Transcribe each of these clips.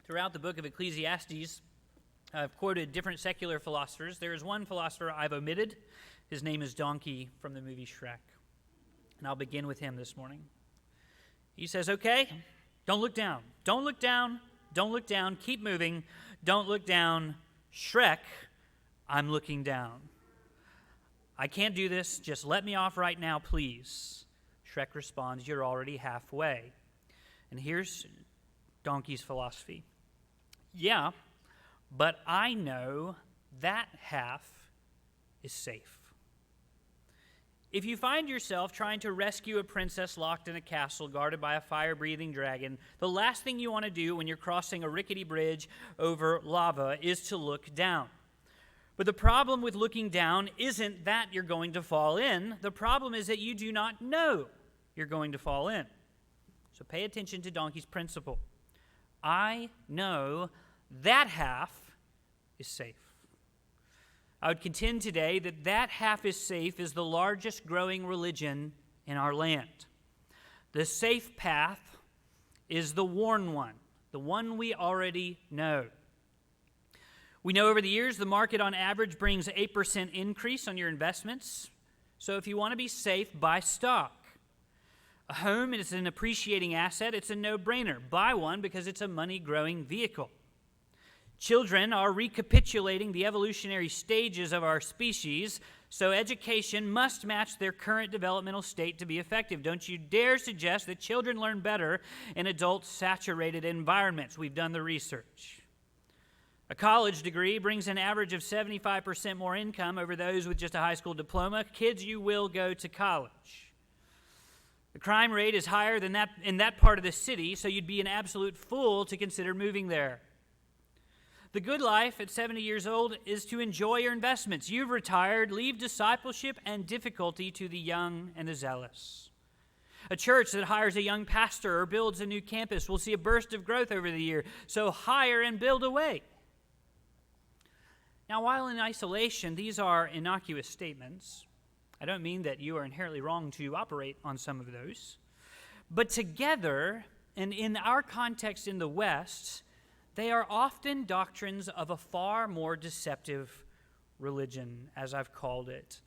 Throughout the book of Ecclesiastes, I've quoted different secular philosophers. There is one philosopher I've omitted. His name is Donkey from the movie Shrek. And I'll begin with him this morning. He says, okay, don't look down. Don't look down. Don't look down. Keep moving. Don't look down. Shrek, I'm looking down. I can't do this. Just let me off right now, please. Shrek responds, you're already halfway. And here's Donkey's philosophy. Yeah, but I know that half is safe. If you find yourself trying to rescue a princess locked in a castle guarded by a fire-breathing dragon, the last thing you want to do when you're crossing a rickety bridge over lava is to look down. But the problem with looking down isn't that you're going to fall in. The problem is that you do not know you're going to fall in. So pay attention to Donkey's principle. I know that half is safe. I would contend today that that half is safe is the largest growing religion in our land. The safe path is the worn one, the one we already know. We know over the years the market on average brings 8% increase on your investments. So if you want to be safe, buy stock. A home is an appreciating asset. It's a no-brainer. Buy one because it's a money-growing vehicle. Children are recapitulating the evolutionary stages of our species, so education must match their current developmental state to be effective. Don't you dare suggest that children learn better in adult-saturated environments. We've done the research. A college degree brings an average of 75% more income over those with just a high school diploma. Kids, you will go to college. The crime rate is higher than that in that part of the city, so you'd be an absolute fool to consider moving there. The good life at 70 years old is to enjoy your investments. You've retired. Leave discipleship and difficulty to the young and the zealous. A church that hires a young pastor or builds a new campus will see a burst of growth over the year, so hire and build away. Now, while in isolation, these are innocuous statements. I don't mean that you are inherently wrong to operate on some of those. But together, and in our context in the West, they are often doctrines of a far more deceptive religion, as I've called it.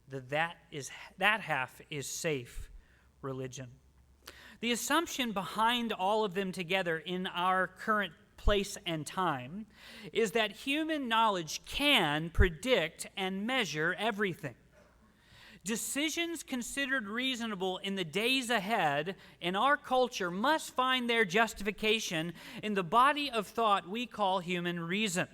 That half is safe religion. The assumption behind all of them together in our current place and time is that human knowledge can predict and measure everything. Decisions considered reasonable in the days ahead in our culture must find their justification in the body of thought we call human reason.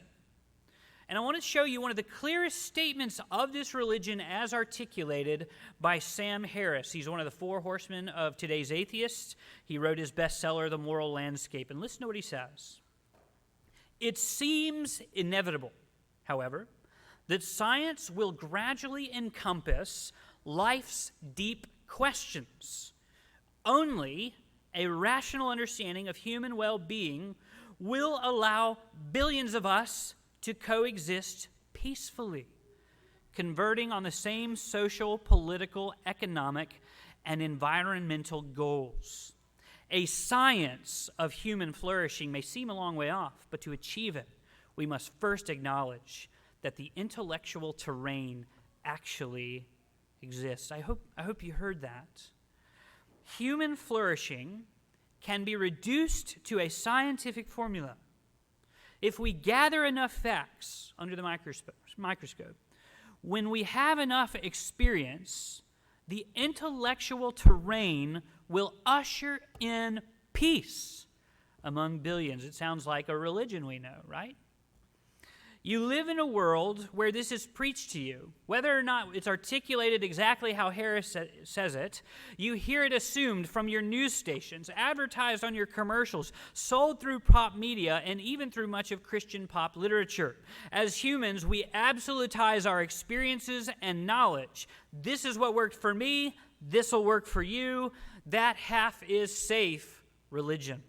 And I want to show you one of the clearest statements of this religion as articulated by Sam Harris. He's one of the four horsemen of today's atheists. He wrote his bestseller, The Moral Landscape. And listen to what he says. It seems inevitable, however, that science will gradually encompass life's deep questions. Only a rational understanding of human well-being will allow billions of us to coexist peacefully, converting on the same social, political, economic, and environmental goals. A science of human flourishing may seem a long way off, but to achieve it, we must first acknowledge that the intellectual terrain actually exists. I hope you heard that. Human flourishing can be reduced to a scientific formula. If we gather enough facts under the microscope, when we have enough experience, the intellectual terrain will usher in peace among billions. It sounds like a religion we know, right? You live in a world where this is preached to you. Whether or not it's articulated exactly how Harris says it, you hear it assumed from your news stations, advertised on your commercials, sold through pop media, and even through much of Christian pop literature. As humans, we absolutize our experiences and knowledge. This is what worked for me. This will work for you. That half is safe religion.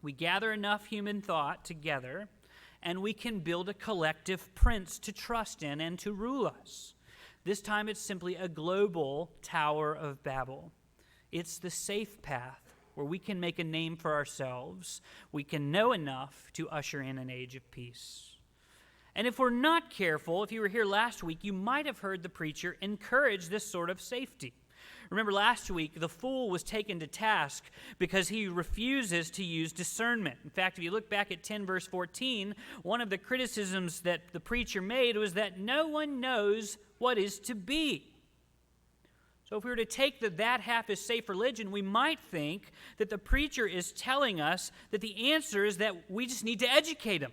We gather enough human thought together, and we can build a collective prince to trust in and to rule us. This time it's simply a global Tower of Babel. It's the safe path where we can make a name for ourselves. We can know enough to usher in an age of peace. And if we're not careful, if you were here last week, you might have heard the preacher encourage this sort of safety. Remember last week, the fool was taken to task because he refuses to use discernment. In fact, if you look back at 10 verse 14, one of the criticisms that the preacher made was that no one knows what is to be. So if we were to take that half is safe religion, we might think that the preacher is telling us that the answer is that we just need to educate him.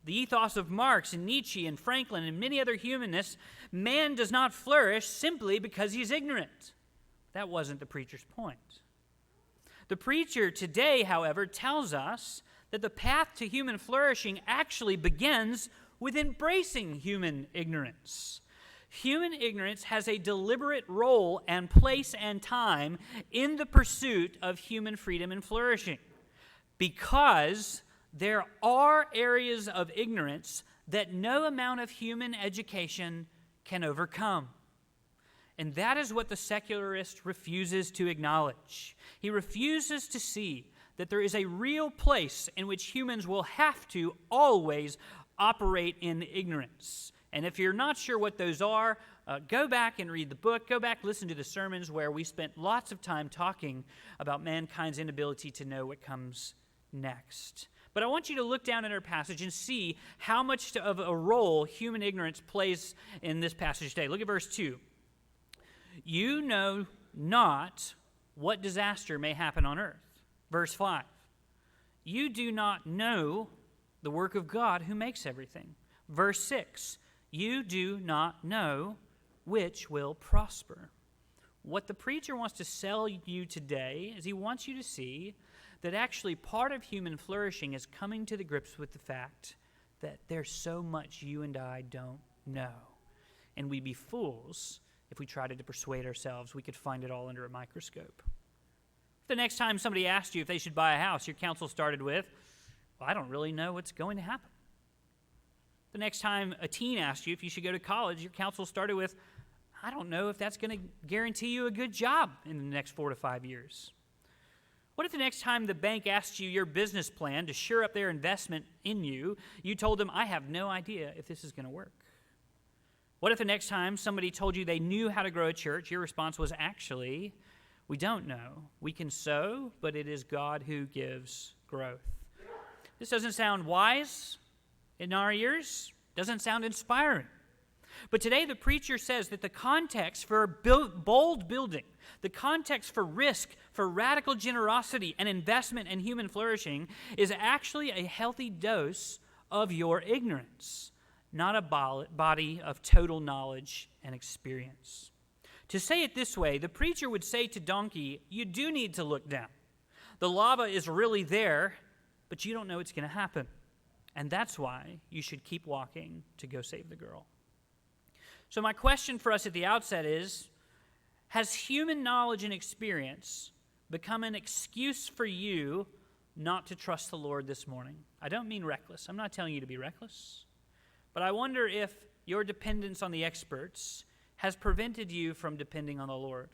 The ethos of Marx and Nietzsche and Franklin and many other humanists, man does not flourish simply because he's ignorant. That wasn't the preacher's point. The preacher today, however, tells us that the path to human flourishing actually begins with embracing human ignorance. Human ignorance has a deliberate role and place and time in the pursuit of human freedom and flourishing, because there are areas of ignorance that no amount of human education can overcome. And that is what the secularist refuses to acknowledge. He refuses to see that there is a real place in which humans will have to always operate in ignorance. And if you're not sure what those are, go back and read the book. Go back, listen to the sermons where we spent lots of time talking about mankind's inability to know what comes next. But I want you to look down at our passage and see how much of a role human ignorance plays in this passage today. Look at verse 2. You know not what disaster may happen on earth. Verse 5. You do not know the work of God who makes everything. Verse 6. You do not know which will prosper. What the preacher wants to sell you today is he wants you to see that actually part of human flourishing is coming to the grips with the fact that there's so much you and I don't know. And we'd be fools if we tried to persuade ourselves we could find it all under a microscope. The next time somebody asked you if they should buy a house, your counsel started with, well, I don't really know what's going to happen. The next time a teen asked you if you should go to college, your counsel started with, I don't know if that's going to guarantee you a good job in the next 4 to 5 years. What if the next time the bank asked you your business plan to shore up their investment in you, you told them, I have no idea if this is going to work? What if the next time somebody told you they knew how to grow a church, your response was, actually, we don't know. We can sow, but it is God who gives growth. This doesn't sound wise in our ears, doesn't sound inspiring. But today the preacher says that the context for bold building, the context for risk, for radical generosity and investment in human flourishing is actually a healthy dose of your ignorance, not a body of total knowledge and experience. To say it this way, the preacher would say to Donkey, you do need to look down. The lava is really there, but you don't know it's going to happen. And that's why you should keep walking to go save the girl. So my question for us at the outset is, has human knowledge and experience become an excuse for you not to trust the Lord this morning? I don't mean reckless. I'm not telling you to be reckless. But I wonder if your dependence on the experts has prevented you from depending on the Lord.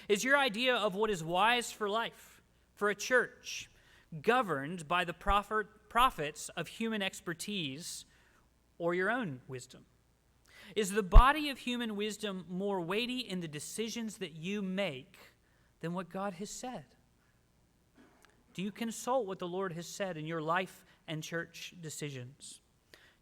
Is your idea of what is wise for life, for a church, governed by the prophets of human expertise or your own wisdom? Is the body of human wisdom more weighty in the decisions that you make than what God has said? Do you consult what the Lord has said in your life and church decisions?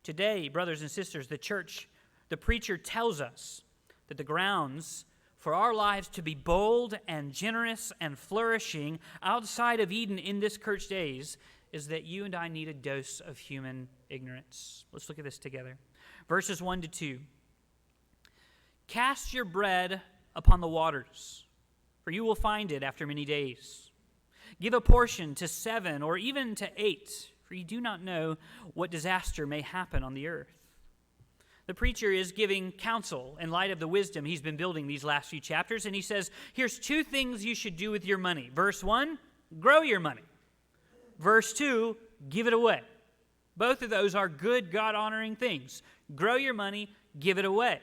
Today, brothers and sisters, the preacher tells us that the grounds for our lives to be bold and generous and flourishing outside of Eden in this church days is that you and I need a dose of human ignorance. Let's look at this together. Verses 1 to 2. Cast your bread upon the waters, for you will find it after many days. Give a portion to 7 or even to 8, for you do not know what disaster may happen on the earth. The preacher is giving counsel in light of the wisdom he's been building these last few chapters, and he says, here's 2 things you should do with your money. Verse 1, grow your money. Verse 2, give it away. Both of those are good, God-honoring things. Grow your money, give it away.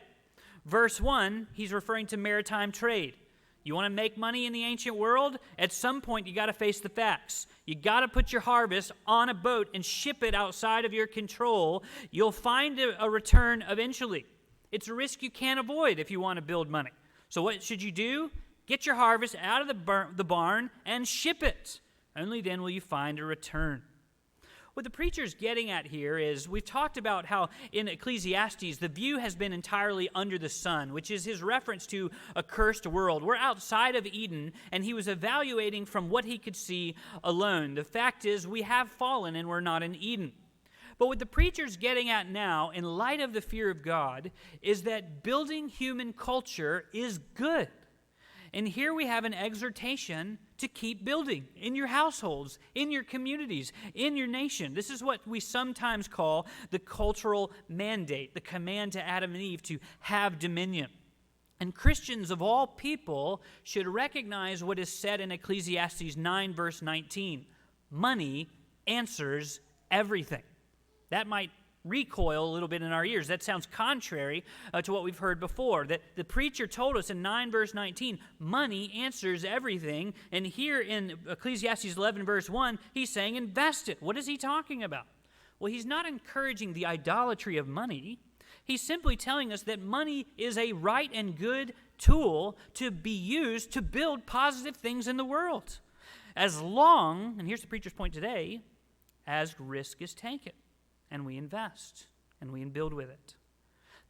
Verse 1, he's referring to maritime trade. You want to make money in the ancient world? At some point, you got to face the facts. You got to put your harvest on a boat and ship it outside of your control. You'll find a return eventually. It's a risk you can't avoid if you want to build money. So what should you do? Get your harvest out of the barn and ship it. Only then will you find a return. What the preacher's getting at here is we've talked about how in Ecclesiastes the view has been entirely under the sun, which is his reference to a cursed world. We're outside of Eden, and he was evaluating from what he could see alone. The fact is we have fallen and we're not in Eden. But what the preacher's getting at now, in light of the fear of God, is that building human culture is good. And here we have an exhortation to keep building in your households, in your communities, in your nation. This is what we sometimes call the cultural mandate, the command to Adam and Eve to have dominion. And Christians of all people should recognize what is said in Ecclesiastes 9, verse 19. Money answers everything. That might recoil a little bit in our ears. That sounds contrary to what we've heard before. That the preacher told us in 9 verse 19, money answers everything. And here in Ecclesiastes 11 verse 1, he's saying invest it. What is he talking about? Well, he's not encouraging the idolatry of money. He's simply telling us that money is a right and good tool to be used to build positive things in the world. As long, and here's the preacher's point today, as risk is taken. And we invest, and we build with it.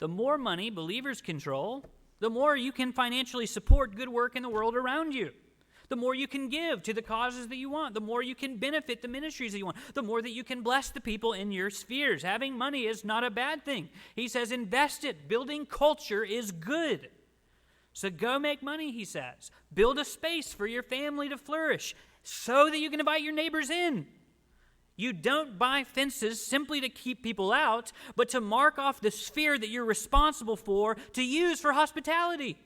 The more money believers control, the more you can financially support good work in the world around you. The more you can give to the causes that you want. The more you can benefit the ministries that you want. The more that you can bless the people in your spheres. Having money is not a bad thing. He says invest it. Building culture is good. So go make money, he says. Build a space for your family to flourish so that you can invite your neighbors in. You don't buy fences simply to keep people out, but to mark off the sphere that you're responsible for to use for hospitality.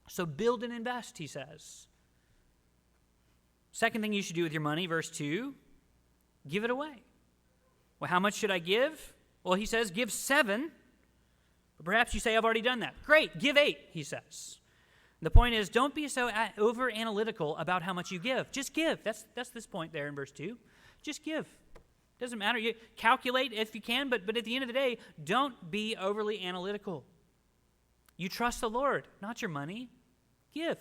So build and invest, he says. Second thing you should do with your money, verse 2, give it away. Well, how much should I give? Well, he says give 7. But perhaps you say, I've already done that. Great, give 8, he says. The point is, don't be so over-analytical about how much you give. Just give. That's this point there in verse 2. Just give. Doesn't matter. You calculate if you can, but at the end of the day, don't be overly analytical. You trust the Lord, not your money. Give.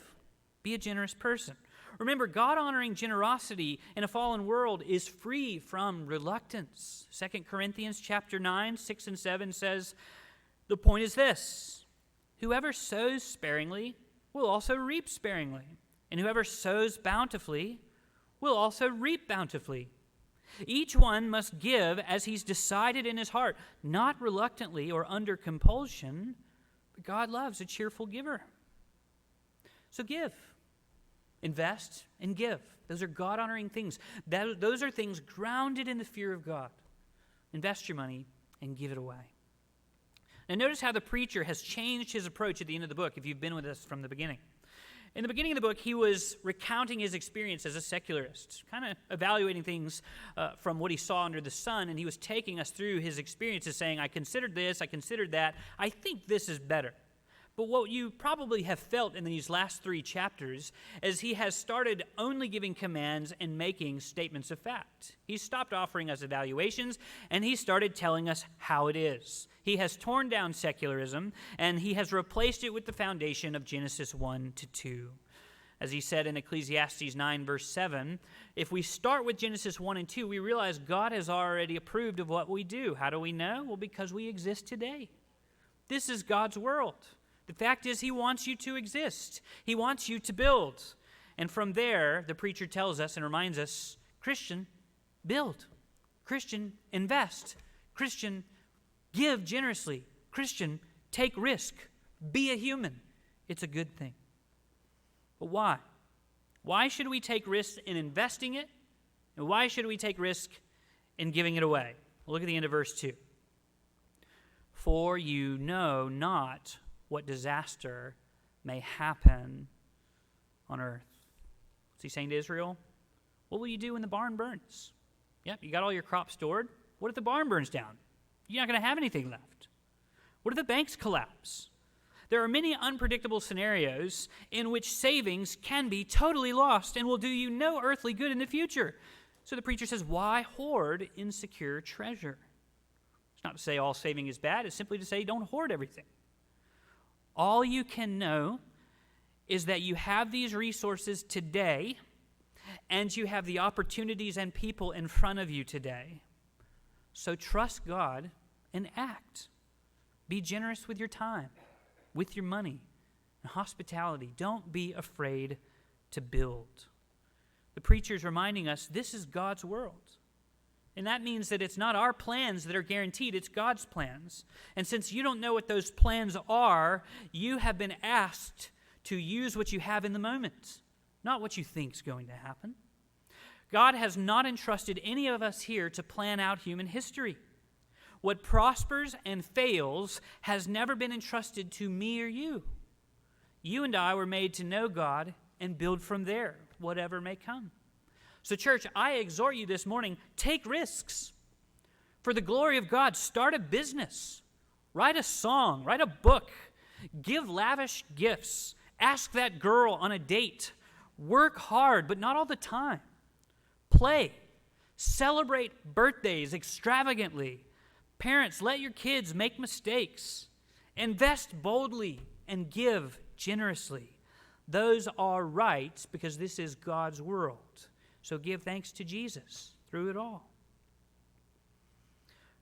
Be a generous person. Remember, God-honoring generosity in a fallen world is free from reluctance. 2 Corinthians chapter 9, 6 and 7 says, the point is this, whoever sows sparingly will also reap sparingly, and whoever sows bountifully will also reap bountifully. Each one must give as he's decided in his heart, not reluctantly or under compulsion, but God loves a cheerful giver. So give, invest, and give. Those are God-honoring things. Those are things grounded in the fear of God. Invest your money and give it away. Now notice how the preacher has changed his approach at the end of the book, if you've been with us from the beginning. In the beginning of the book, he was recounting his experience as a secularist, kind of evaluating things from what he saw under the sun, and he was taking us through his experiences, saying, I considered this, I considered that, I think this is better. But what you probably have felt in these last 3 chapters is he has started only giving commands and making statements of fact. He stopped offering us evaluations, and he started telling us how it is. He has torn down secularism, and he has replaced it with the foundation of Genesis 1-2. As he said in Ecclesiastes 9, verse 7, if we start with Genesis 1 and 2, we realize God has already approved of what we do. How do we know? Well, because we exist today. This is God's world. The fact is, he wants you to exist. He wants you to build. And from there, the preacher tells us and reminds us, Christian, build. Christian, invest. Christian, give generously. Christian, take risk. Be a human. It's a good thing. But why? Why should we take risks in investing it? And why should we take risk in giving it away? Look at the end of verse 2. For you know not what disaster may happen on earth. What's he saying to Israel? What will you do when the barn burns? Yep, you got all your crops stored. What if the barn burns down? You're not going to have anything left. What if the banks collapse? There are many unpredictable scenarios in which savings can be totally lost and will do you no earthly good in the future. So the preacher says, why hoard insecure treasure? It's not to say all saving is bad. It's simply to say don't hoard everything. All you can know is that you have these resources today, and you have the opportunities and people in front of you today. So trust God and act. Be generous with your time, with your money, and hospitality. Don't be afraid to build. The preacher's reminding us this is God's world. And that means that it's not our plans that are guaranteed, it's God's plans. And since you don't know what those plans are, you have been asked to use what you have in the moment, not what you think is going to happen. God has not entrusted any of us here to plan out human history. What prospers and fails has never been entrusted to me or you. You and I were made to know God and build from there, whatever may come. So, church, I exhort you this morning, take risks. For the glory of God, start a business. Write a song. Write a book. Give lavish gifts. Ask that girl on a date. Work hard, but not all the time. Play. Celebrate birthdays extravagantly. Parents, let your kids make mistakes. Invest boldly and give generously. Those are right because this is God's world. So give thanks to Jesus through it all.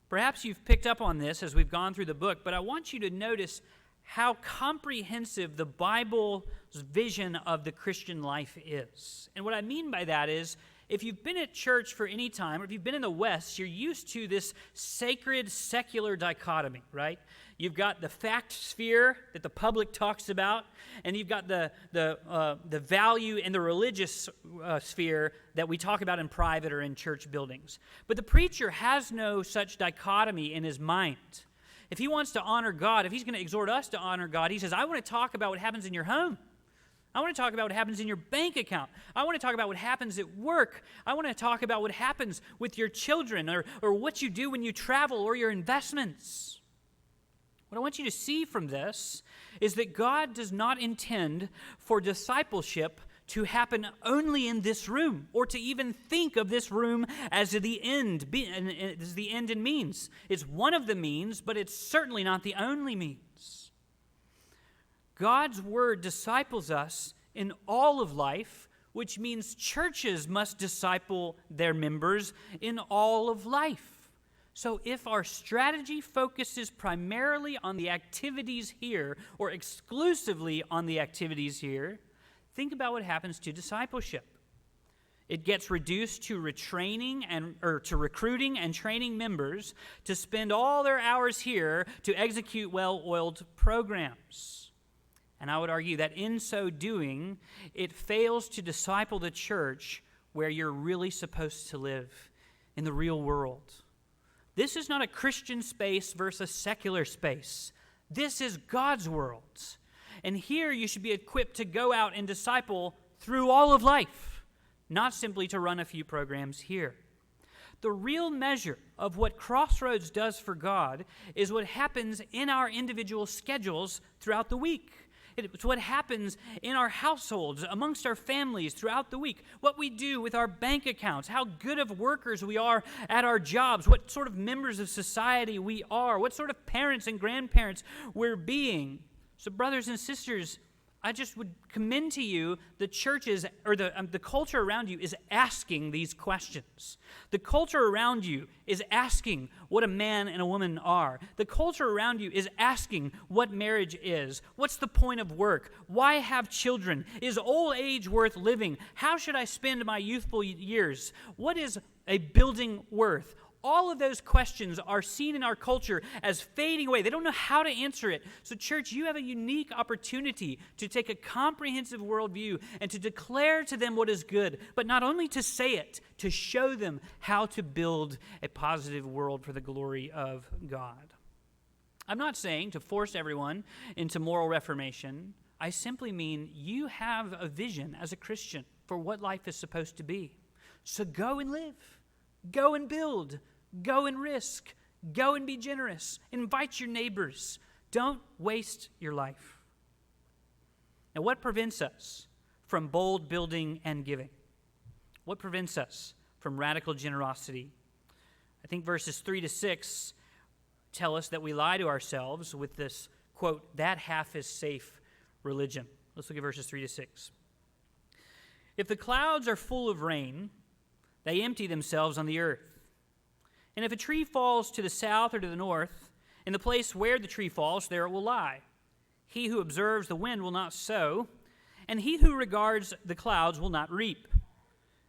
Perhaps you've picked up on this as we've gone through the book, but I want you to notice how comprehensive the Bible's vision of the Christian life is. And what I mean by that is, if you've been at church for any time, or if you've been in the West, you're used to this sacred secular dichotomy, right? You've got the fact sphere that the public talks about, and you've got the value and the religious sphere that we talk about in private or in church buildings. But the preacher has no such dichotomy in his mind. If he wants to honor God, if he's going to exhort us to honor God, he says, I want to talk about what happens in your home. I want to talk about what happens in your bank account. I want to talk about what happens at work. I want to talk about what happens with your children or what you do when you travel or your investments. What I want you to see from this is that God does not intend for discipleship to happen only in this room, or to even think of this room as the end, as the end and means. It's one of the means, but it's certainly not the only means. God's word disciples us in all of life, which means churches must disciple their members in all of life. So if our strategy focuses primarily on the activities here, or exclusively on the activities here, think about what happens to discipleship. It gets reduced to recruiting and training members to spend all their hours here to execute well-oiled programs. And I would argue that in so doing, it fails to disciple the church where you're really supposed to live, in the real world. This is not a Christian space versus secular space. This is God's world. And here you should be equipped to go out and disciple through all of life, not simply to run a few programs here. The real measure of what Crossroads does for God is what happens in our individual schedules throughout the week. It's what happens in our households, amongst our families throughout the week, what we do with our bank accounts, how good of workers we are at our jobs, what sort of members of society we are, what sort of parents and grandparents we're being. So brothers and sisters, I just would commend to you the churches, or the culture around you is asking these questions. The culture around you is asking what a man and a woman are. The culture around you is asking what marriage is. What's the point of work? Why have children? Is old age worth living? How should I spend my youthful years? What is a building worth? All of those questions are seen in our culture as fading away. They don't know how to answer it. So, church, you have a unique opportunity to take a comprehensive worldview and to declare to them what is good, but not only to say it, to show them how to build a positive world for the glory of God. I'm not saying to force everyone into moral reformation. I simply mean you have a vision as a Christian for what life is supposed to be. So go and live. Go and build. Go and risk. Go and be generous. Invite your neighbors. Don't waste your life. Now, what prevents us from bold building and giving? What prevents us from radical generosity? I think verses 3 to 6 tell us that we lie to ourselves with this, quote, "that half is safe" religion. Let's look at verses 3 to 6. If the clouds are full of rain, they empty themselves on the earth. And if a tree falls to the south or to the north, in the place where the tree falls, there it will lie. He who observes the wind will not sow, and he who regards the clouds will not reap.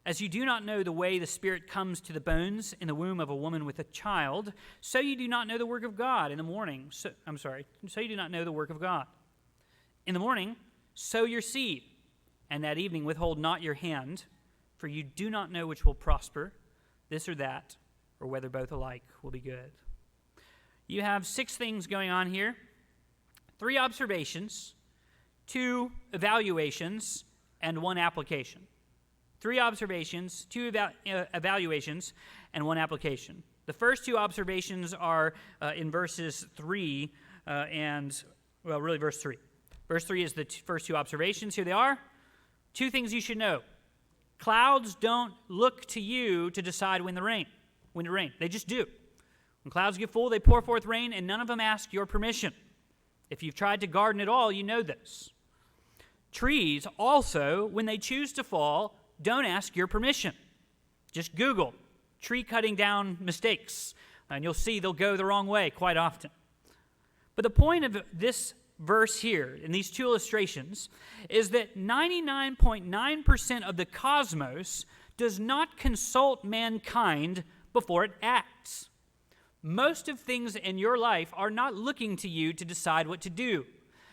As you do not know the way the Spirit comes to the bones in the womb of a woman with a child, so you do not know the work of God in the morning. So you do not know the work of God. In the morning, sow your seed, and that evening withhold not your hand, for you do not know which will prosper, this or that, or whether both alike will be good. You have 6 things going on here: 3 observations, 2 evaluations, and 1 application. 3 observations, 2 evaluations, and 1 application. The first 2 observations are in verses 3 verse 3. Verse 3 is the first 2 observations. Here they are. 2 things you should know. Clouds don't look to you to decide when to rain. They just do. When clouds get full, they pour forth rain, and none of them ask your permission. If you've tried to garden at all, you know this. Trees also, when they choose to fall, don't ask your permission. Just Google tree cutting down mistakes, and you'll see they'll go the wrong way quite often. But the point of this verse here, in these 2 illustrations, is that 99.9% of the cosmos does not consult mankind before it acts. Most of things in your life are not looking to you to decide what to do.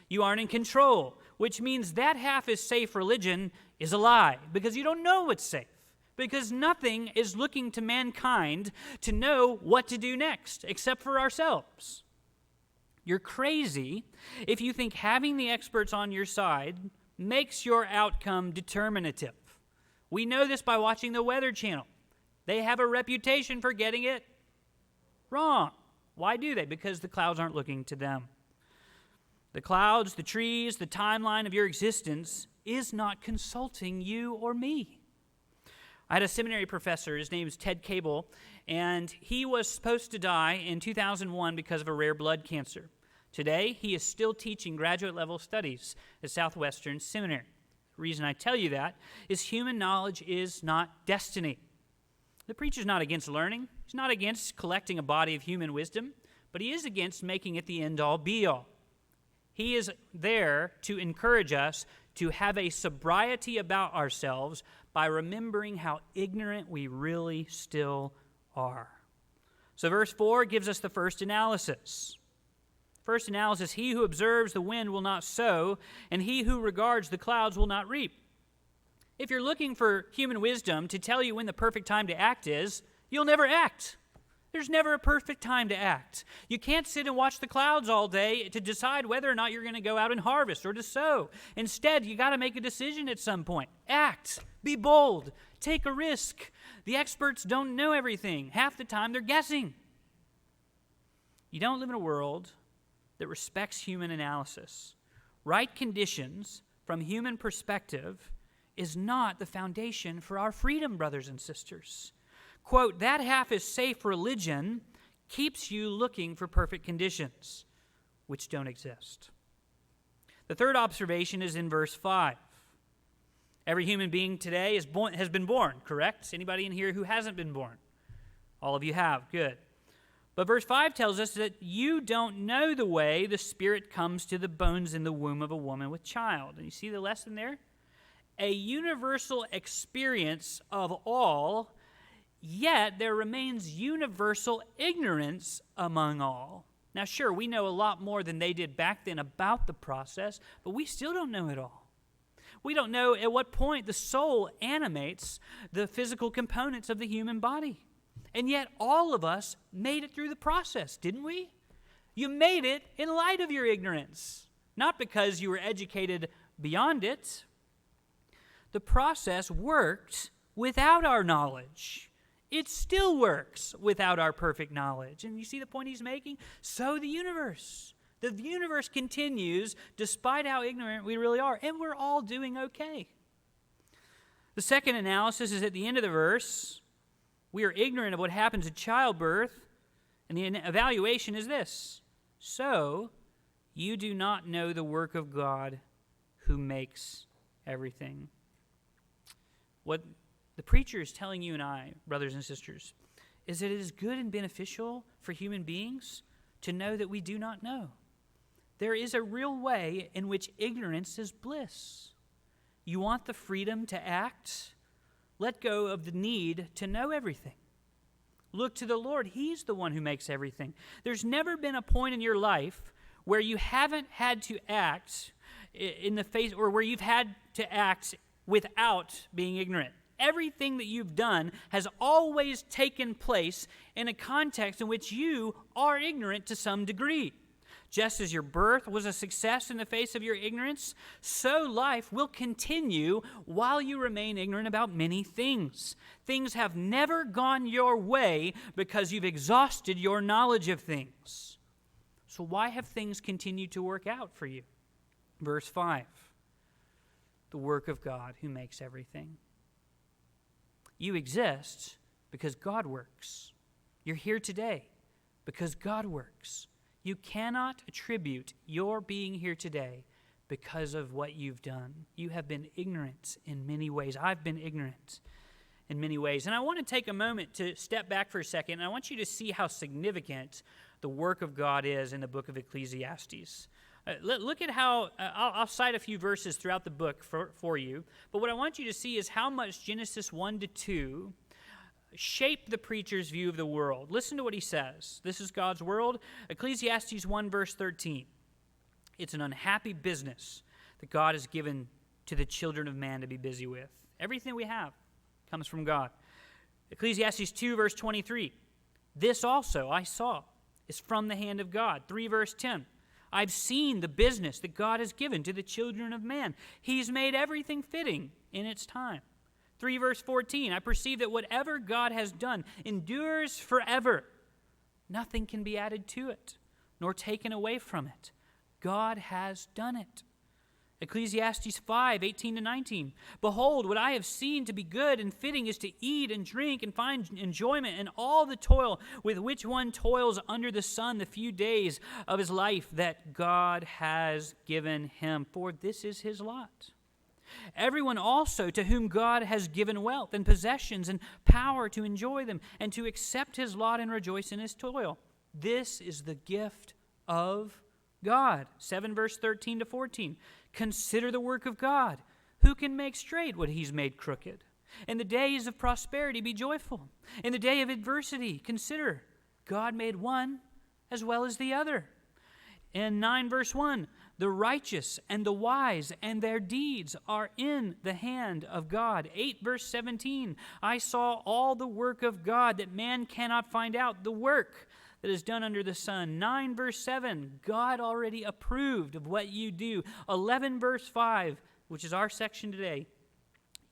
You aren't in control, which means that half is safe religion is a lie, because you don't know what's safe, because nothing is looking to mankind to know what to do next, except for ourselves. You're crazy if you think having the experts on your side makes your outcome determinative. We know this by watching the Weather Channel. They have a reputation for getting it wrong. Why do they? Because the clouds aren't looking to them. The clouds, the trees, the timeline of your existence is not consulting you or me. I had a seminary professor, his name is Ted Cable, and he was supposed to die in 2001 because of a rare blood cancer. Today, he is still teaching graduate level studies at Southwestern Seminary. The reason I tell you that is human knowledge is not destiny. The preacher's not against learning. He's not against collecting a body of human wisdom, but he is against making it the end-all, be-all. He is there to encourage us to have a sobriety about ourselves by remembering how ignorant we really still are. So verse 4 gives us the first analysis. First analysis, he who observes the wind will not sow, and he who regards the clouds will not reap. If you're looking for human wisdom to tell you when the perfect time to act is, you'll never act. There's never a perfect time to act. You can't sit and watch the clouds all day to decide whether or not you're going to go out and harvest or to sow. Instead, you got to make a decision at some point. Act. Be bold. Take a risk. The experts don't know everything. Half the time, they're guessing. You don't live in a world that respects human analysis. Right conditions from human perspective is not the foundation for our freedom, brothers and sisters. Quote, that half is safe religion keeps you looking for perfect conditions, which don't exist. The third observation is in verse 5. Every human being today has been born, correct? Anybody in here who hasn't been born? All of you have, good. But verse 5 tells us that you don't know the way the Spirit comes to the bones in the womb of a woman with child. And you see the lesson there? A universal experience of all, yet there remains universal ignorance among all. Now, sure, we know a lot more than they did back then about the process, but we still don't know it all. We don't know at what point the soul animates the physical components of the human body. And yet all of us made it through the process, didn't we? You made it in light of your ignorance, not because you were educated beyond it. The process worked without our knowledge. It still works without our perfect knowledge. And you see the point he's making? So the universe. The universe continues despite how ignorant we really are, and we're all doing okay. The second analysis is at the end of the verse. We are ignorant of what happens at childbirth, and the evaluation is this: so you do not know the work of God who makes everything. What the preacher is telling you and I, brothers and sisters, is that it is good and beneficial for human beings to know that we do not know. There is a real way in which ignorance is bliss. You want the freedom to act? Let go of the need to know everything. Look to the Lord. He's the one who makes everything. There's never been a point in your life where you haven't had to act in the face, or where you've had to act without being ignorant. Everything that you've done has always taken place in a context in which you are ignorant to some degree. Just as your birth was a success in the face of your ignorance, so life will continue while you remain ignorant about many things. Things have never gone your way because you've exhausted your knowledge of things. So why have things continued to work out for you? Verse 5, the work of God who makes everything. You exist because God works. You're here today because God works. You cannot attribute your being here today because of what you've done. You have been ignorant in many ways. I've been ignorant in many ways. And I want to take a moment to step back for a second, and I want you to see how significant the work of God is in the book of Ecclesiastes. Look at how, I'll cite a few verses throughout the book for you, but what I want you to see is how much Genesis 1 to 2 shaped the preacher's view of the world. Listen to what he says. This is God's world. Ecclesiastes 1 verse 13. It's an unhappy business that God has given to the children of man to be busy with. Everything we have comes from God. Ecclesiastes 2 verse 23. This also I saw is from the hand of God. 3 verse 10. I've seen the business that God has given to the children of man. He's made everything fitting in its time. 3 verse 14, I perceive that whatever God has done endures forever. Nothing can be added to it, nor taken away from it. God has done it. Ecclesiastes 5, 18 to 19. Behold, what I have seen to be good and fitting is to eat and drink and find enjoyment in all the toil with which one toils under the sun the few days of his life that God has given him. For this is his lot. Everyone also to whom God has given wealth and possessions and power to enjoy them and to accept his lot and rejoice in his toil. This is the gift of God. 7 verse 13 to 14. Consider the work of God. Who can make straight what he's made crooked? In the days of prosperity, be joyful. In the day of adversity, consider God made one as well as the other. In 9 verse 1, the righteous and the wise and their deeds are in the hand of God. 8 verse 17, I saw all the work of God that man cannot find out, the work that is done under the sun. 9 verse 7, God already approved of what you do. 11 verse 5, which is our section today,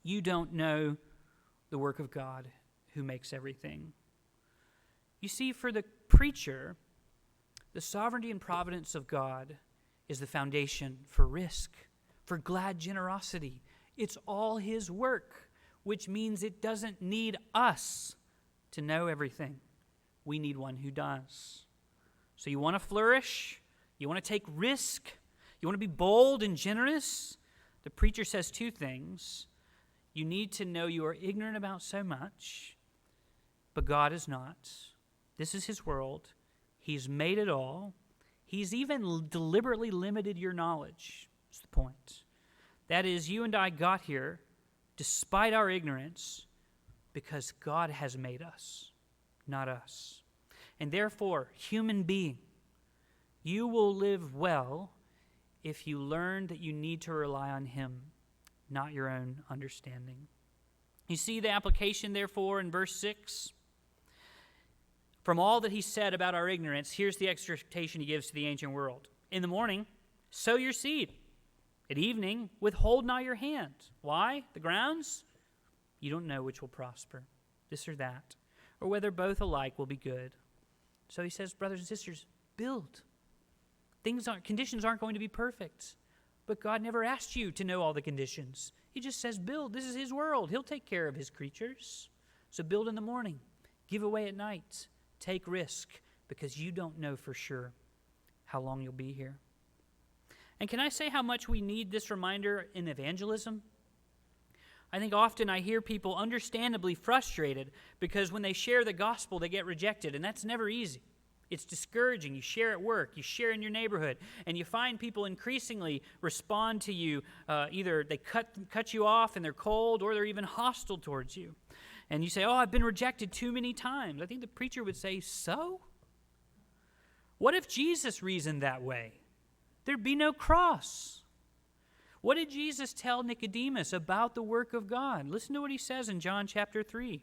you don't know the work of God who makes everything. You see, for the preacher, the sovereignty and providence of God is the foundation for risk, for glad generosity. It's all his work, which means it doesn't need us to know everything. We need one who does. So you want to flourish? You want to take risk? You want to be bold and generous? The preacher says two things. You need to know you are ignorant about so much, but God is not. This is his world. He's made it all. He's even deliberately limited your knowledge. That's the point. That is, you and I got here despite our ignorance because God has made us, not us. And therefore, human being, you will live well if you learn that you need to rely on him, not your own understanding. You see the application, therefore, in verse 6? From all that he said about our ignorance, here's the exhortation he gives to the ancient world. In the morning, sow your seed. At evening, withhold not your hand. Why? The grounds? You don't know which will prosper, this or that, or whether both alike will be good. So he says, brothers and sisters, build. Conditions aren't going to be perfect. But God never asked you to know all the conditions. He just says, build. This is his world. He'll take care of his creatures. So build in the morning. Give away at night. Take risk, because you don't know for sure how long you'll be here. And can I say how much we need this reminder in evangelism? I think often I hear people understandably frustrated because when they share the gospel, they get rejected, and that's never easy. It's discouraging. You share at work, you share in your neighborhood, and you find people increasingly respond to you. Either they cut you off and they're cold, or they're even hostile towards you. And you say, oh, I've been rejected too many times. I think the preacher would say, so? What if Jesus reasoned that way? There'd be no cross. What did Jesus tell Nicodemus about the work of God? Listen to what he says in John chapter 3.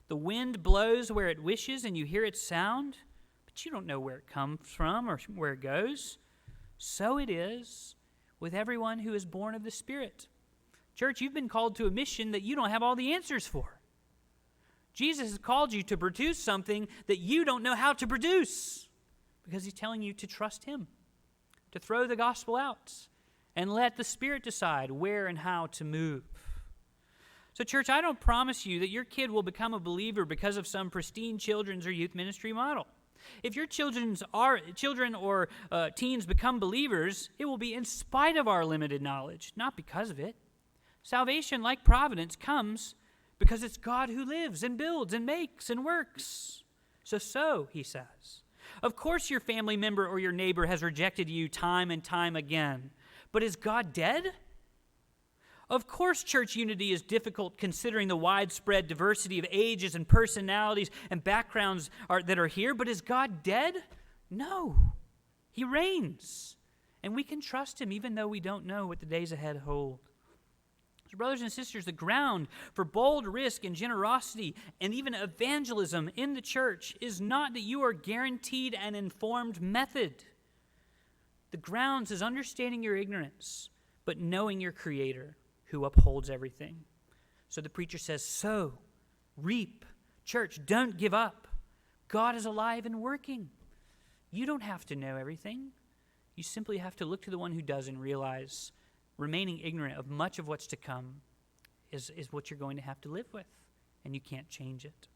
The wind blows where it wishes, and you hear its sound, but you don't know where it comes from or where it goes. So it is with everyone who is born of the Spirit. Church, you've been called to a mission that you don't have all the answers for. Jesus has called you to produce something that you don't know how to produce, because he's telling you to trust him, to throw the gospel out, and let the Spirit decide where and how to move. So, church, I don't promise you that your kid will become a believer because of some pristine children's or youth ministry model. If your children or teens become believers, it will be in spite of our limited knowledge, not because of it. Salvation, like providence, comes because it's God who lives and builds and makes and works. So, he says. Of course your family member or your neighbor has rejected you time and time again. But is God dead? Of course church unity is difficult considering the widespread diversity of ages and personalities and backgrounds that are here. But is God dead? No. He reigns. And we can trust him even though we don't know what the days ahead hold. So brothers and sisters, the ground for bold risk and generosity and even evangelism in the church is not that you are guaranteed an informed method. The grounds is understanding your ignorance, but knowing your Creator who upholds everything. So the preacher says, sow, reap. Church, don't give up. God is alive and working. You don't have to know everything. You simply have to look to the one who does and realize remaining ignorant of much of what's to come is what you're going to have to live with, and you can't change it.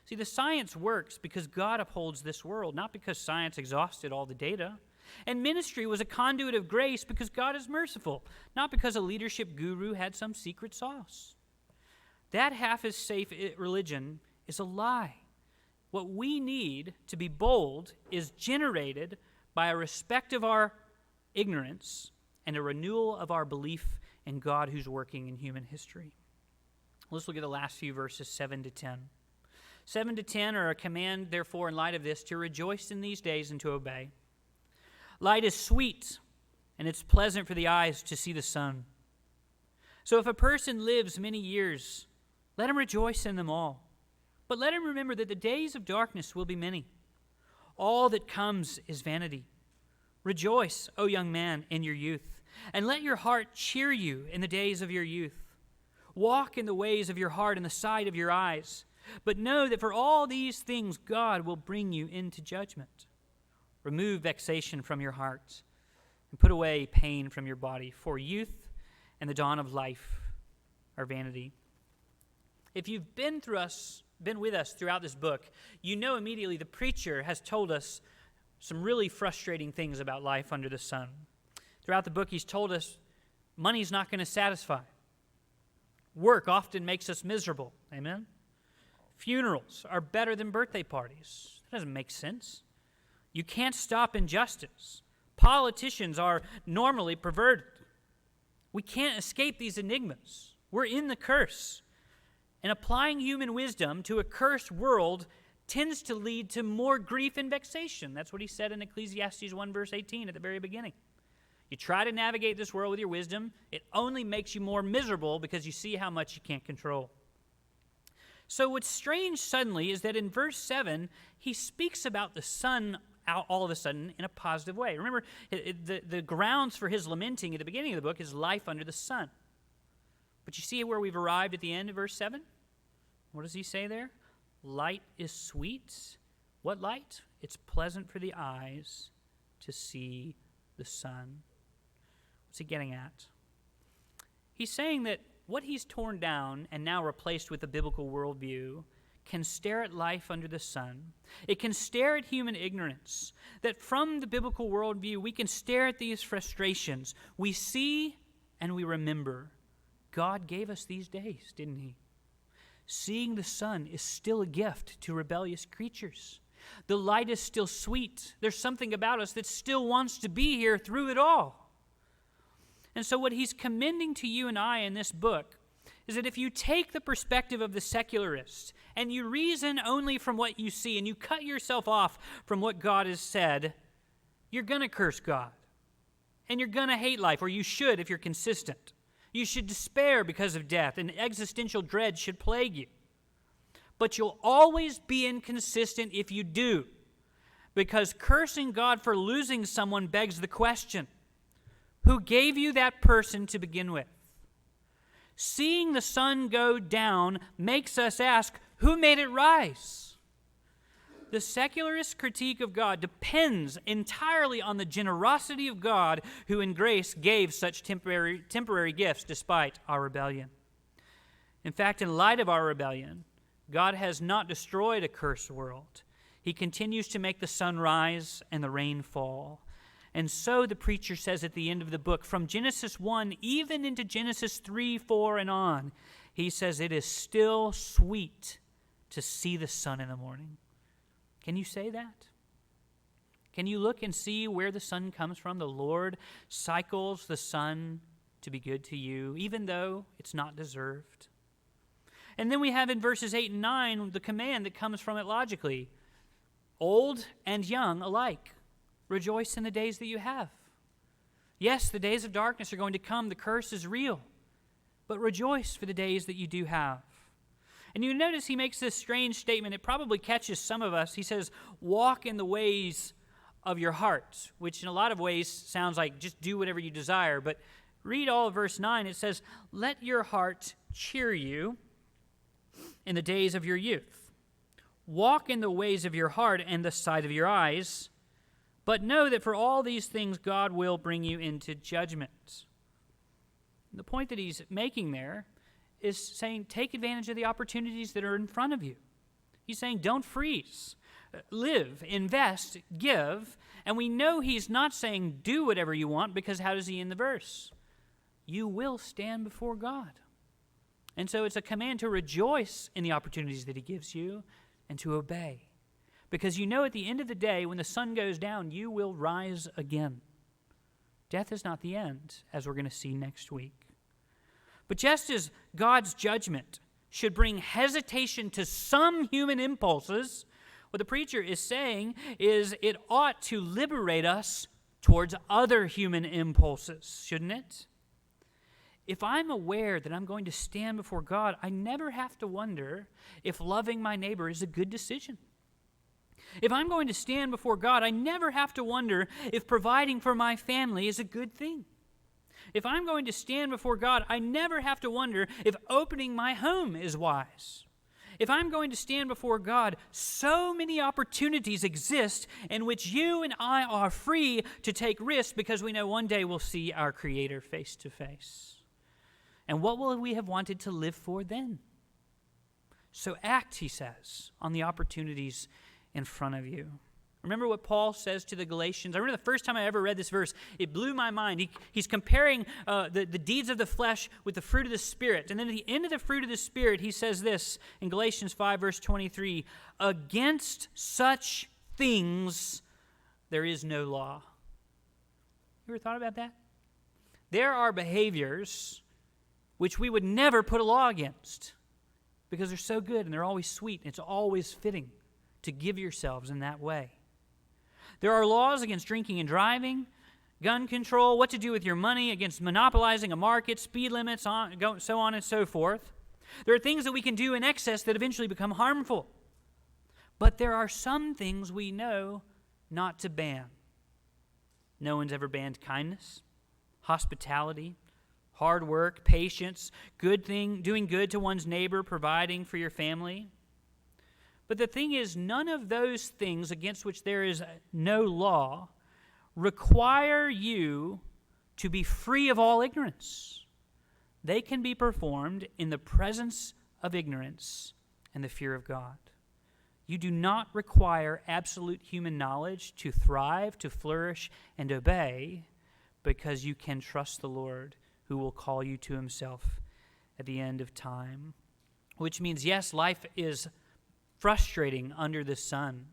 See, the science works because God upholds this world, not because science exhausted all the data. And ministry was a conduit of grace because God is merciful, not because a leadership guru had some secret sauce. That half-as-safe religion is a lie. What we need to be bold is generated by a respect of our ignorance and a renewal of our belief in God who's working in human history. Let's look at the last few verses, 7 to 10. 7 to 10 are a command, therefore, in light of this, to rejoice in these days and to obey. Light is sweet, and it's pleasant for the eyes to see the sun. So if a person lives many years, let him rejoice in them all. But let him remember that the days of darkness will be many. All that comes is vanity. Rejoice, O young man, in your youth, and let your heart cheer you in the days of your youth. Walk in the ways of your heart in the sight of your eyes, but know that for all these things God will bring you into judgment. Remove vexation from your heart and put away pain from your body, for youth and the dawn of life are vanity. If you've been with us throughout this book, you know immediately the preacher has told us some really frustrating things about life under the sun. Throughout the book, he's told us money's not going to satisfy. Work often makes us miserable. Amen? Funerals are better than birthday parties. That doesn't make sense. You can't stop injustice. Politicians are normally perverted. We can't escape these enigmas. We're in the curse. And applying human wisdom to a cursed world tends to lead to more grief and vexation. That's what he said in Ecclesiastes 1 verse 18 at the very beginning. You try to navigate this world with your wisdom, it only makes you more miserable because you see how much you can't control. So what's strange suddenly is that in verse 7, he speaks about the sun all of a sudden in a positive way. Remember, the grounds for his lamenting at the beginning of the book is life under the sun. But you see where we've arrived at the end of verse 7? What does he say there? Light is sweet. What light? It's pleasant for the eyes to see the sun. What's he getting at? He's saying that what he's torn down and now replaced with a biblical worldview can stare at life under the sun. It can stare at human ignorance. That from the biblical worldview, we can stare at these frustrations. We see and we remember. God gave us these days, didn't he? Seeing the sun is still a gift to rebellious creatures. The light is still sweet. There's something about us that still wants to be here through it all. And so what he's commending to you and I in this book is that if you take the perspective of the secularist and you reason only from what you see and you cut yourself off from what God has said, you're going to curse God. And you're going to hate life, or you should if you're consistent. You should despair because of death, and existential dread should plague you. But you'll always be inconsistent if you do, because cursing God for losing someone begs the question, who gave you that person to begin with? Seeing the sun go down makes us ask, who made it rise? The secularist critique of God depends entirely on the generosity of God, who in grace gave such temporary gifts despite our rebellion. In fact, in light of our rebellion, God has not destroyed a cursed world. He continues to make the sun rise and the rain fall. And so the preacher says at the end of the book, from Genesis 1 even into Genesis 3, 4, and on, he says it is still sweet to see the sun in the morning. Can you say that? Can you look and see where the sun comes from? The Lord cycles the sun to be good to you, even though it's not deserved. And then we have in verses 8 and 9 the command that comes from it logically. Old and young alike, rejoice in the days that you have. Yes, the days of darkness are going to come. The curse is real. But rejoice for the days that you do have. And you notice he makes this strange statement. It probably catches some of us. He says, walk in the ways of your heart, which in a lot of ways sounds like just do whatever you desire. But read all of verse 9. It says, let your heart cheer you in the days of your youth. Walk in the ways of your heart and the sight of your eyes, but know that for all these things God will bring you into judgment. The point that he's making there is saying take advantage of the opportunities that are in front of you. He's saying don't freeze. Live, invest, give. And we know he's not saying do whatever you want, because how does he end the verse? You will stand before God. And so it's a command to rejoice in the opportunities that he gives you and to obey. Because you know at the end of the day, when the sun goes down, you will rise again. Death is not the end, as we're going to see next week. But just as God's judgment should bring hesitation to some human impulses, what the preacher is saying is it ought to liberate us towards other human impulses, shouldn't it? If I'm aware that I'm going to stand before God, I never have to wonder if loving my neighbor is a good decision. If I'm going to stand before God, I never have to wonder if providing for my family is a good thing. If I'm going to stand before God, I never have to wonder if opening my home is wise. If I'm going to stand before God, so many opportunities exist in which you and I are free to take risks, because we know one day we'll see our Creator face to face. And what will we have wanted to live for then? So act, he says, on the opportunities in front of you. Remember what Paul says to the Galatians? I remember the first time I ever read this verse, it blew my mind. He's comparing the deeds of the flesh with the fruit of the Spirit. And then at the end of the fruit of the Spirit, he says this in Galatians 5, verse 23, against such things there is no law. You ever thought about that? There are behaviors which we would never put a law against because they're so good and they're always sweet and it's always fitting to give yourselves in that way. There are laws against drinking and driving, gun control, what to do with your money, against monopolizing a market, speed limits, so on and so forth. There are things that we can do in excess that eventually become harmful. But there are some things we know not to ban. No one's ever banned kindness, hospitality, hard work, patience, doing good to one's neighbor, providing for your family. But the thing is, none of those things against which there is no law require you to be free of all ignorance. They can be performed in the presence of ignorance and the fear of God. You do not require absolute human knowledge to thrive, to flourish, and obey, because you can trust the Lord who will call you to himself at the end of time. Which means, yes, life is frustrating under the sun,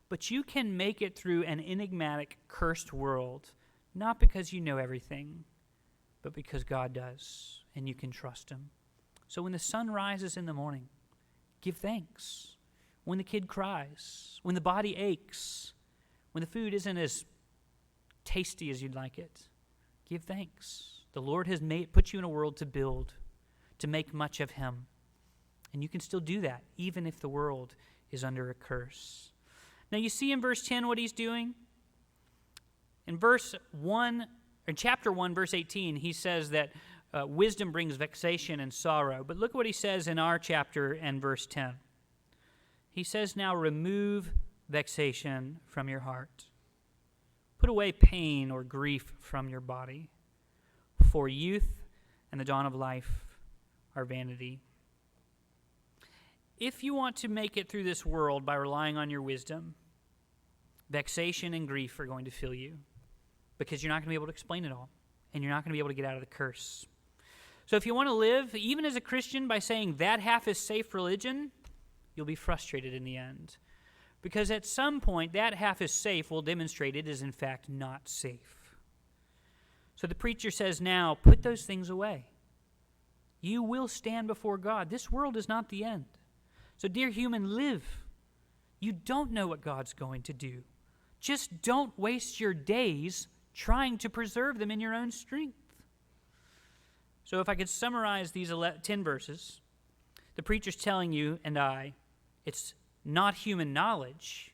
but you can make it through an enigmatic, cursed world, not because you know everything, but because God does, and you can trust him. So when the sun rises in the morning, give thanks. When the kid cries, when the body aches, when the food isn't as tasty as you'd like it, give thanks. The Lord has put you in a world to build, to make much of him. And you can still do that, even if the world is under a curse. Now you see in verse 10 what he's doing? In chapter 1, verse 18, he says that wisdom brings vexation and sorrow. But look what he says in our chapter and verse 10. He says, now remove vexation from your heart. Put away pain or grief from your body. For youth and the dawn of life are vanity. If you want to make it through this world by relying on your wisdom, vexation and grief are going to fill you, because you're not going to be able to explain it all, and you're not going to be able to get out of the curse. So if you want to live, even as a Christian, by saying that half is safe religion, you'll be frustrated in the end. Because at some point, that half is safe will demonstrate it is in fact not safe. So the preacher says now, put those things away. You will stand before God. This world is not the end. So dear human, live. You don't know what God's going to do. Just don't waste your days trying to preserve them in your own strength. So if I could summarize these 10 verses, the preacher's telling you and I, it's not human knowledge.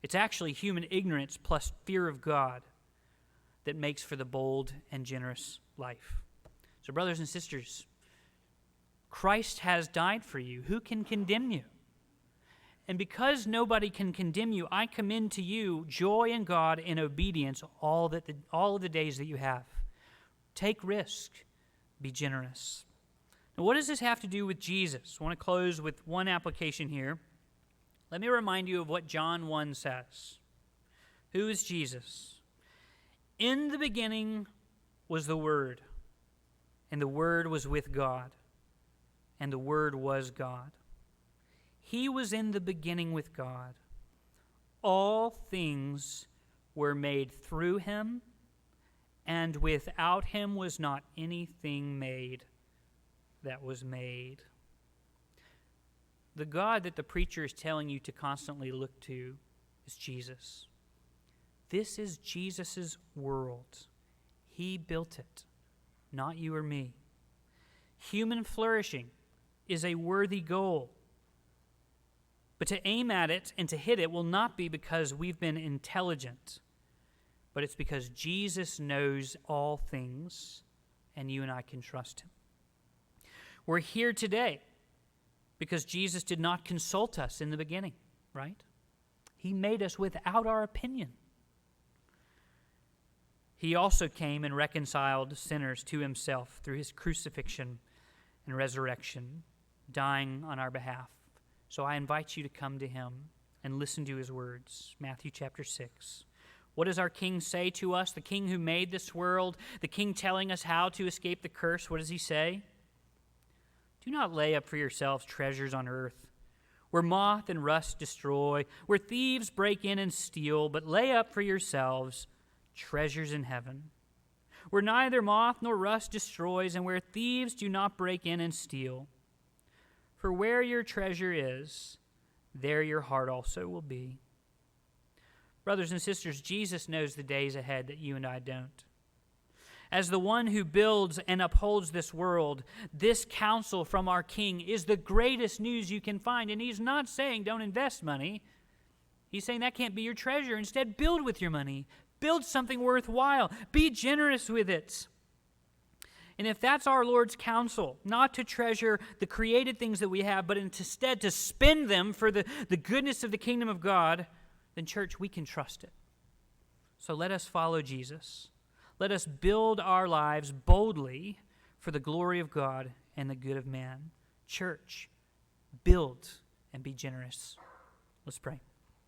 It's actually human ignorance plus fear of God that makes for the bold and generous life. So brothers and sisters, Christ has died for you. Who can condemn you? And because nobody can condemn you, I commend to you joy in God and obedience all of the days that you have. Take risk. Be generous. Now, what does this have to do with Jesus? I want to close with one application here. Let me remind you of what John 1 says. Who is Jesus? In the beginning was the Word, and the Word was with God, and the Word was God. He was in the beginning with God. All things were made through him, and without him was not anything made that was made. The God that the preacher is telling you to constantly look to is Jesus. This is Jesus' world. He built it, not you or me. Human flourishing is a worthy goal. But to aim at it and to hit it will not be because we've been intelligent, but it's because Jesus knows all things, and you and I can trust him. We're here today because Jesus did not consult us in the beginning, right? He made us without our opinion. He also came and reconciled sinners to himself through his crucifixion and resurrection, dying on our behalf. So I invite you to come to him and listen to his words. Matthew chapter 6. What does our King say to us? The King who made this world, the King telling us how to escape the curse. What does he say? Do not lay up for yourselves treasures on earth, where moth and rust destroy, where thieves break in and steal, but lay up for yourselves treasures in heaven, where neither moth nor rust destroys, and where thieves do not break in and steal. For where your treasure is, there your heart also will be. Brothers and sisters, Jesus knows the days ahead that you and I don't. As the one who builds and upholds this world, this counsel from our King is the greatest news you can find. And he's not saying don't invest money. He's saying that can't be your treasure. Instead, build with your money. Build something worthwhile. Be generous with it. And if that's our Lord's counsel, not to treasure the created things that we have, but instead to spend them for the goodness of the kingdom of God, then church, we can trust it. So let us follow Jesus. Let us build our lives boldly for the glory of God and the good of man. Church, build and be generous. Let's pray.